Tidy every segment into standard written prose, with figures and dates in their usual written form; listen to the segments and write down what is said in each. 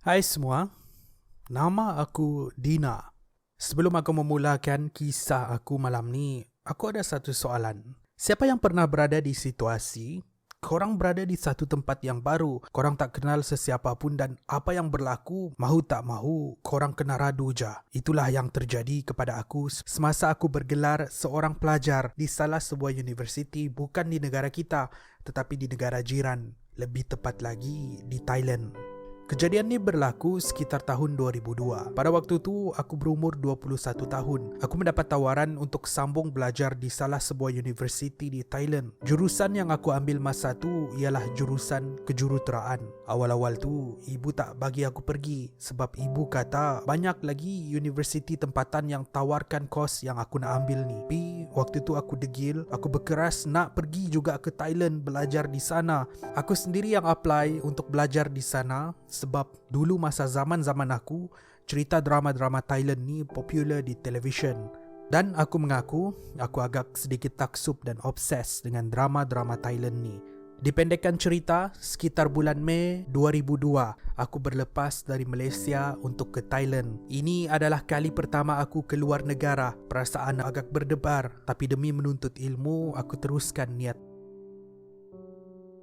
Hai semua, nama aku Dina. Sebelum aku memulakan kisah aku malam ni, aku ada satu soalan. Siapa yang pernah berada di situasi korang berada di satu tempat yang baru, korang tak kenal sesiapa pun dan apa yang berlaku, mahu tak mahu, korang kena radu je. Itulah yang terjadi kepada aku semasa aku bergelar seorang pelajar di salah sebuah universiti bukan di negara kita, tetapi di negara jiran, lebih tepat lagi di Thailand. Kejadian ini berlaku sekitar tahun 2002. Pada waktu itu, aku berumur 21 tahun. Aku mendapat tawaran untuk sambung belajar di salah sebuah universiti di Thailand. Jurusan yang aku ambil masa tu ialah jurusan kejuruteraan. Awal-awal tu, ibu tak bagi aku pergi sebab ibu kata banyak lagi universiti tempatan yang tawarkan kos yang aku nak ambil ni. Tapi waktu tu aku degil, aku berkeras nak pergi juga ke Thailand belajar di sana. Aku sendiri yang apply untuk belajar di sana sebab dulu masa zaman aku, cerita drama-drama Thailand ni popular di televisyen. Dan aku mengaku, aku agak sedikit taksub dan obses dengan drama-drama Thailand ni. Dipendekkan cerita, sekitar bulan Mei 2002, aku berlepas dari Malaysia untuk ke Thailand. Ini adalah kali pertama aku keluar negara. Perasaan agak berdebar, tapi demi menuntut ilmu, aku teruskan niat.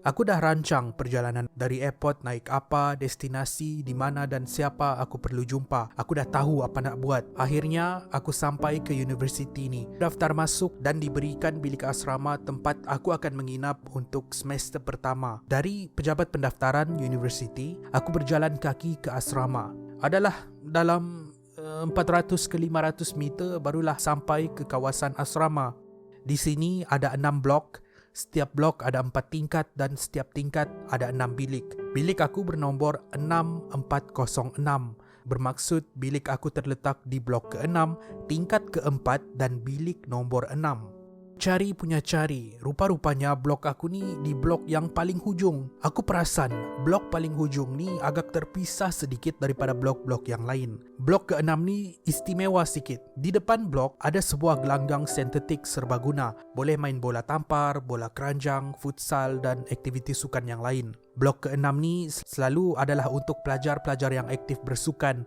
Aku dah rancang perjalanan dari airport naik apa, destinasi, di mana dan siapa aku perlu jumpa. Aku dah tahu apa nak buat. Akhirnya, aku sampai ke universiti ni. Daftar masuk dan diberikan bilik asrama tempat aku akan menginap untuk semester pertama. Dari pejabat pendaftaran universiti, aku berjalan kaki ke asrama. Adalah dalam 400 ke 500 meter barulah sampai ke kawasan asrama. Di sini ada 6 blok. Setiap blok ada 4 tingkat dan setiap tingkat ada 6 bilik. Bilik aku bernombor 6406. Bermaksud bilik aku terletak di blok ke-6, tingkat ke-4 dan bilik nombor 6. Cari punya cari, rupa-rupanya blok aku ni di blok yang paling hujung. Aku perasan blok paling hujung ni agak terpisah sedikit daripada blok-blok yang lain. Blok ke-6 ni istimewa sikit. Di depan blok ada sebuah gelanggang sintetik serbaguna. Boleh main bola tampar, bola keranjang, futsal dan aktiviti sukan yang lain. Blok ke-6 ni selalu adalah untuk pelajar-pelajar yang aktif bersukan.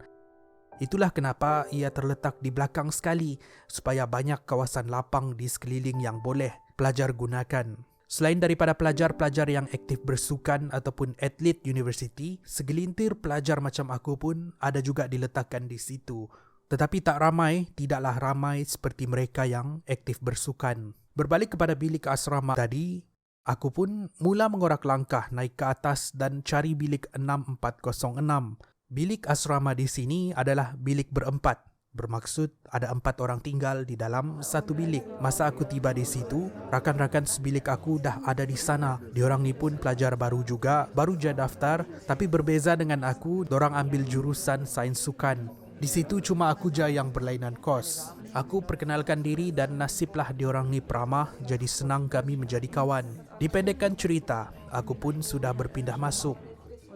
Itulah kenapa ia terletak di belakang sekali supaya banyak kawasan lapang di sekeliling yang boleh pelajar gunakan. Selain daripada pelajar-pelajar yang aktif bersukan ataupun atlet universiti, segelintir pelajar macam aku pun ada juga diletakkan di situ. Tetapi tak ramai, tidaklah ramai seperti mereka yang aktif bersukan. Berbalik kepada bilik asrama tadi, aku pun mula mengorak langkah naik ke atas dan cari bilik 6406. Bilik asrama di sini adalah bilik berempat. Bermaksud ada 4 orang tinggal di dalam satu bilik. Masa aku tiba di situ, rakan-rakan sebilik aku dah ada di sana. Diorang ni pun pelajar baru juga, baru je daftar. Tapi berbeza dengan aku, dorang ambil jurusan sains sukan. Di situ cuma aku je yang berlainan kos. Aku perkenalkan diri dan nasiblah diorang ni peramah, jadi senang kami menjadi kawan. Dipendekkan cerita, aku pun sudah berpindah masuk.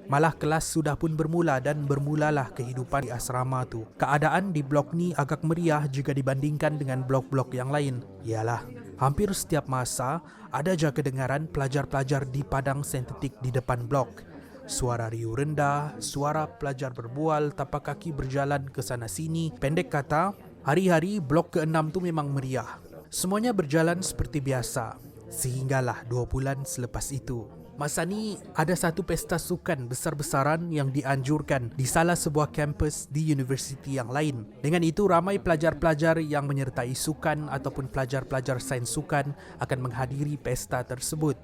Malah kelas sudah pun bermula dan bermulalah kehidupan di asrama tu. Keadaan di blok ni agak meriah jika dibandingkan dengan blok-blok yang lain. Ialah, hampir setiap masa ada je kedengaran pelajar-pelajar di padang sintetik di depan blok. Suara riuh rendah, suara pelajar berbual, tapak kaki berjalan ke sana sini. Pendek kata, hari-hari blok ke-6 tu memang meriah. Semuanya berjalan seperti biasa. Sehinggalah 2 bulan selepas itu. Masa ni ada satu pesta sukan besar-besaran yang dianjurkan di salah sebuah kampus di universiti yang lain. Dengan itu ramai pelajar-pelajar yang menyertai sukan ataupun pelajar-pelajar sains sukan akan menghadiri pesta tersebut.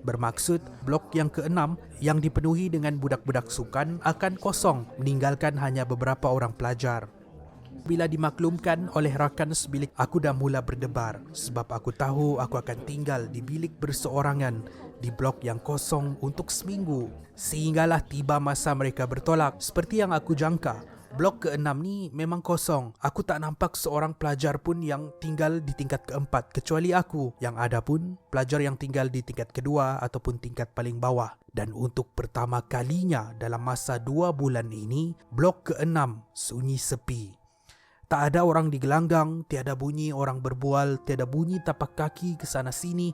Bermaksud blok yang ke-6 yang dipenuhi dengan budak-budak sukan akan kosong, meninggalkan hanya beberapa orang pelajar. Bila dimaklumkan oleh rakan sebilik, aku dah mula berdebar sebab aku tahu aku akan tinggal di bilik berseorangan di blok yang kosong untuk seminggu. Sehinggalah tiba masa mereka bertolak. Seperti yang aku jangka, blok ke-6 ni memang kosong. Aku tak nampak seorang pelajar pun yang tinggal di tingkat ke-4 kecuali aku. Yang ada pun pelajar yang tinggal di tingkat kedua ataupun tingkat paling bawah. Dan untuk pertama kalinya dalam masa 2 bulan ini, blok ke-6 sunyi sepi. Tak ada orang di gelanggang, tiada bunyi orang berbual, tiada bunyi tapak kaki ke sana sini.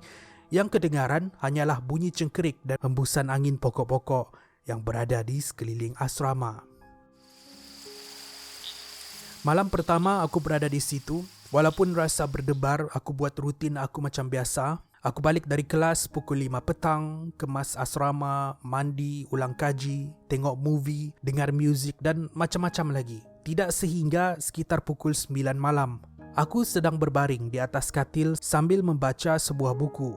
Yang kedengaran hanyalah bunyi cengkerik dan hembusan angin pokok-pokok. yang berada di sekeliling asrama. Malam pertama aku berada di situ, walaupun rasa berdebar, aku buat rutin aku macam biasa. Aku balik dari kelas pukul 5 petang, kemas asrama, mandi, ulang kaji, tengok movie, dengar muzik dan macam-macam lagi. Tidak sehingga sekitar pukul 9 malam. Aku sedang berbaring di atas katil sambil membaca sebuah buku.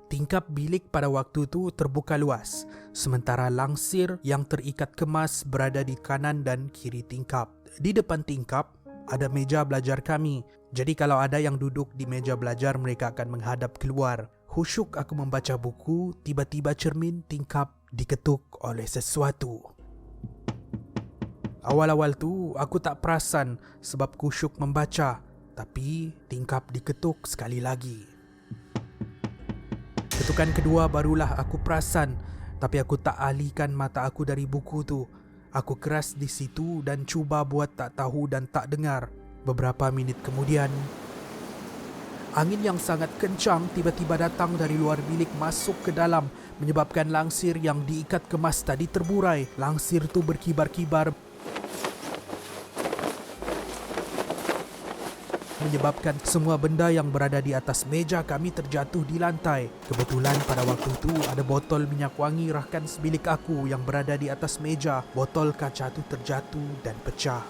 Tingkap bilik pada waktu itu terbuka luas, sementara langsir yang terikat kemas berada di kanan dan kiri tingkap. Di depan tingkap ada meja belajar kami. Jadi kalau ada yang duduk di meja belajar, mereka akan menghadap keluar. Khusyuk aku membaca buku, tiba-tiba cermin tingkap diketuk oleh sesuatu. Awal-awal tu aku tak perasan sebab khusyuk membaca, tapi tingkap diketuk sekali lagi. Ketukan kedua barulah aku perasan, tapi aku tak alihkan mata aku dari buku tu. Aku keras di situ dan cuba buat tak tahu dan tak dengar. Beberapa minit kemudian, angin yang sangat kencang tiba-tiba datang dari luar bilik masuk ke dalam, menyebabkan langsir yang diikat kemas tadi terburai. Langsir tu berkibar-kibar, menyebabkan semua benda yang berada di atas meja kami terjatuh di lantai. Kebetulan pada waktu itu ada botol minyak wangi rakan sebilik aku yang berada di atas meja. Botol kaca itu terjatuh dan pecah.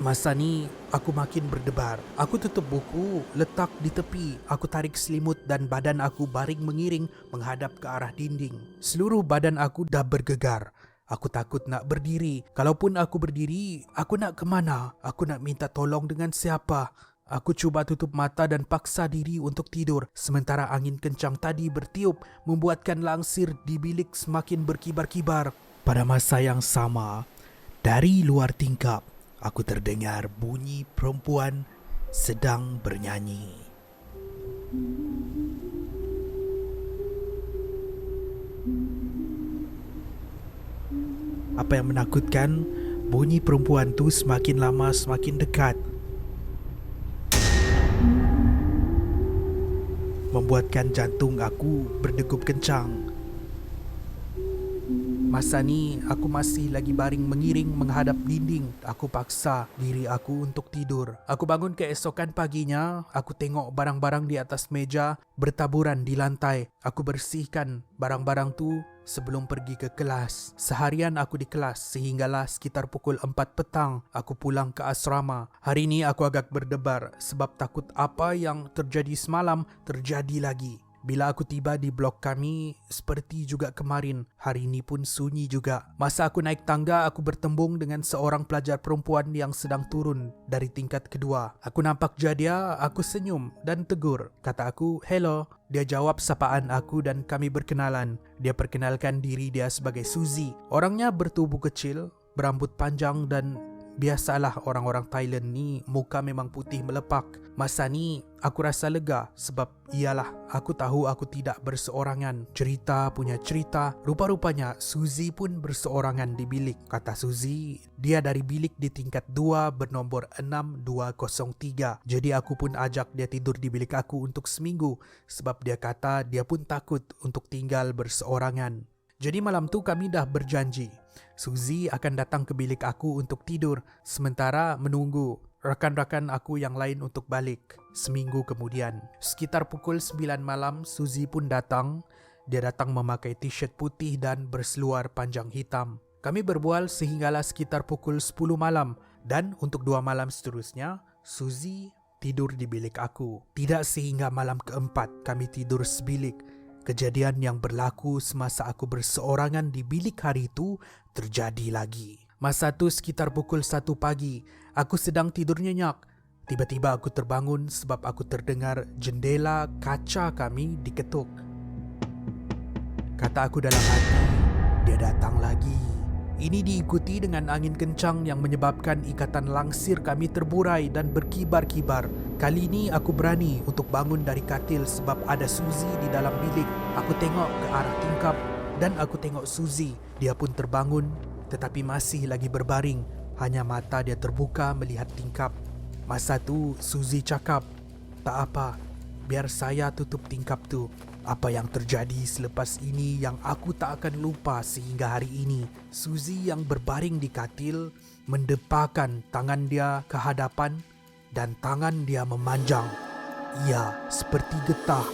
Masa ni aku makin berdebar. Aku tutup buku, letak di tepi. Aku tarik selimut dan badan aku baring mengiring menghadap ke arah dinding. Seluruh badan aku dah bergegar. Aku takut nak berdiri. Kalaupun aku berdiri, aku nak ke mana? Aku nak minta tolong dengan siapa? Aku cuba tutup mata dan paksa diri untuk tidur. Sementara angin kencang tadi bertiup, membuatkan langsir di bilik semakin berkibar-kibar. Pada masa yang sama, dari luar tingkap, aku terdengar bunyi perempuan sedang bernyanyi. Apa yang menakutkan, bunyi perempuan tu semakin lama semakin dekat, membuatkan jantung aku berdegup kencang. Masa ni aku masih lagi baring mengiring menghadap dinding. Aku paksa diri aku untuk tidur. Aku bangun keesokan paginya. Aku tengok barang-barang di atas meja bertaburan di lantai. Aku bersihkan barang-barang tu sebelum pergi ke kelas. Seharian aku di kelas sehinggalah sekitar pukul 4 petang aku pulang ke asrama. Hari ini aku agak berdebar sebab takut apa yang terjadi semalam terjadi lagi. Bila aku tiba di blok kami, seperti juga kemarin, hari ini pun sunyi juga. Masa aku naik tangga, aku bertembung dengan seorang pelajar perempuan yang sedang turun dari tingkat kedua. Aku nampak dia, aku senyum dan tegur. Kata aku, "Hello." Dia jawab sapaan aku dan kami berkenalan. Dia perkenalkan diri dia sebagai Suzy. Orangnya bertubuh kecil, berambut panjang dan biasalah orang-orang Thailand ni muka memang putih melepak. Masa ni aku rasa lega sebab iyalah aku tahu aku tidak berseorangan. Cerita punya cerita, rupa-rupanya Suzy pun berseorangan di bilik. Kata Suzy, dia dari bilik di tingkat 2 bernombor 6203. Jadi aku pun ajak dia tidur di bilik aku untuk seminggu sebab dia kata dia pun takut untuk tinggal berseorangan. Jadi malam tu kami dah berjanji Suzy akan datang ke bilik aku untuk tidur, sementara menunggu rakan-rakan aku yang lain untuk balik. Seminggu kemudian, sekitar pukul 9 malam, Suzy pun datang. Dia datang memakai t-shirt putih dan berseluar panjang hitam. Kami berbual sehinggalah sekitar pukul 10 malam. Dan untuk 2 malam seterusnya, Suzy tidur di bilik aku. Tidak sehingga malam keempat kami tidur sebilik. Kejadian yang berlaku semasa aku berseorangan di bilik hari itu terjadi lagi. Masa tu sekitar pukul 1 pagi, aku sedang tidur nyenyak. Tiba-tiba aku terbangun sebab aku terdengar jendela kaca kami diketuk. Kata aku dalam hati, dia datang lagi. Ini diikuti dengan angin kencang yang menyebabkan ikatan langsir kami terburai dan berkibar-kibar. Kali ini aku berani untuk bangun dari katil sebab ada Suzy di dalam bilik. Aku tengok ke arah tingkap dan aku tengok Suzy. Dia pun terbangun tetapi masih lagi berbaring. Hanya mata dia terbuka melihat tingkap. Masa tu Suzy cakap, "Tak apa, biar saya tutup tingkap tu." Apa yang terjadi selepas ini yang aku tak akan lupa sehingga hari ini. Suzy yang berbaring di katil mendepakkan tangan dia ke hadapan dan tangan dia memanjang. Ya, seperti getah.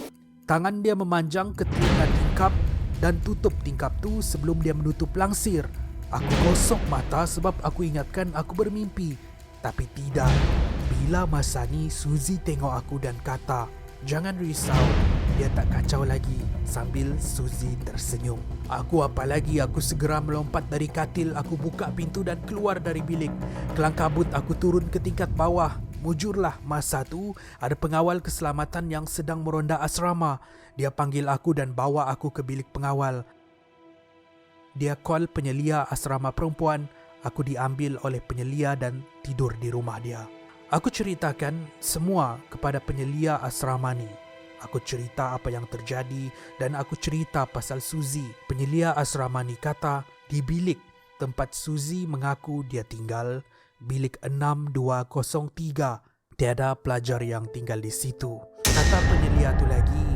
Tangan dia memanjang ke telinga tingkap dan tutup tingkap tu sebelum dia menutup langsir. Aku gosok mata sebab aku ingatkan aku bermimpi. Tapi tidak. Bila masa ni Suzy tengok aku dan kata, "Jangan risau, dia tak kacau lagi," sambil Suzy tersenyum. Aku segera melompat dari katil, aku buka pintu dan keluar dari bilik. Kelang kabut aku turun ke tingkat bawah. Mujurlah masa tu ada pengawal keselamatan yang sedang meronda asrama. Dia panggil aku dan bawa aku ke bilik pengawal. Dia call penyelia asrama perempuan. Aku diambil oleh penyelia dan tidur di rumah dia. Aku ceritakan semua kepada penyelia asrama ni. Aku cerita apa yang terjadi dan aku cerita pasal Suzy. Penyelia asrama ni kata di bilik tempat Suzy mengaku dia tinggal, bilik 6203, tiada pelajar yang tinggal di situ. Kata penyelia tu lagi,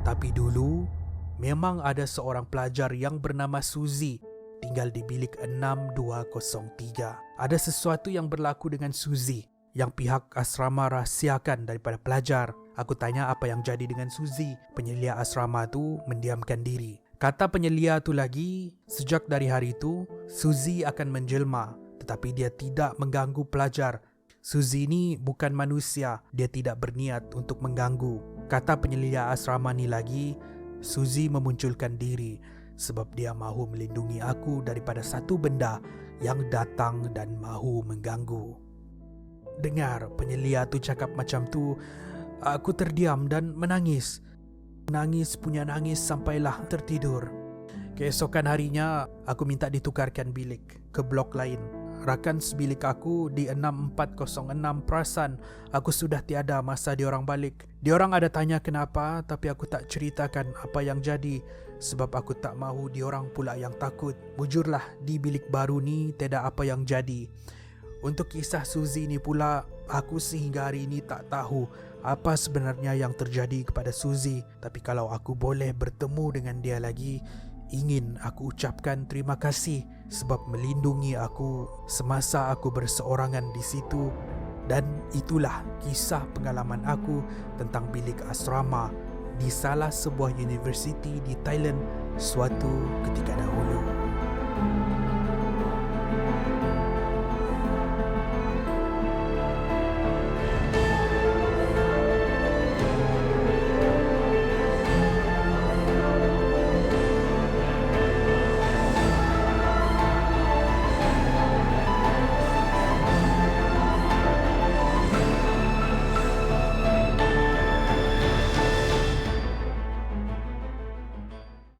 tapi dulu memang ada seorang pelajar yang bernama Suzy tinggal di bilik 6203. Ada sesuatu yang berlaku dengan Suzy yang pihak asrama rahsiakan daripada pelajar. Aku tanya apa yang jadi dengan Suzy. Penyelia asrama tu mendiamkan diri. Kata penyelia tu lagi, sejak dari hari itu Suzy akan menjelma, tetapi dia tidak mengganggu pelajar. Suzy ni bukan manusia, dia tidak berniat untuk mengganggu. Kata penyelia asrama ni lagi, Suzy memunculkan diri sebab dia mahu melindungi aku daripada satu benda yang datang dan mahu mengganggu. Dengar penyelia tu cakap macam tu, aku terdiam dan menangis. Nangis punya nangis sampailah tertidur. Keesokan harinya, aku minta ditukarkan bilik ke blok lain. Rakan sebilik aku di 6406 perasan aku sudah tiada masa diorang balik. Diorang ada tanya kenapa, tapi aku tak ceritakan apa yang jadi sebab aku tak mahu diorang pula yang takut. Bujurlah di bilik baru ni tiada apa yang jadi. Untuk kisah Suzy ni pula, aku sehingga hari ini tak tahu apa sebenarnya yang terjadi kepada Suzy. Tapi kalau aku boleh bertemu dengan dia lagi, ingin aku ucapkan terima kasih sebab melindungi aku semasa aku berseorangan di situ. Dan itulah kisah pengalaman aku tentang bilik asrama di salah sebuah universiti di Thailand suatu ketika dahulu.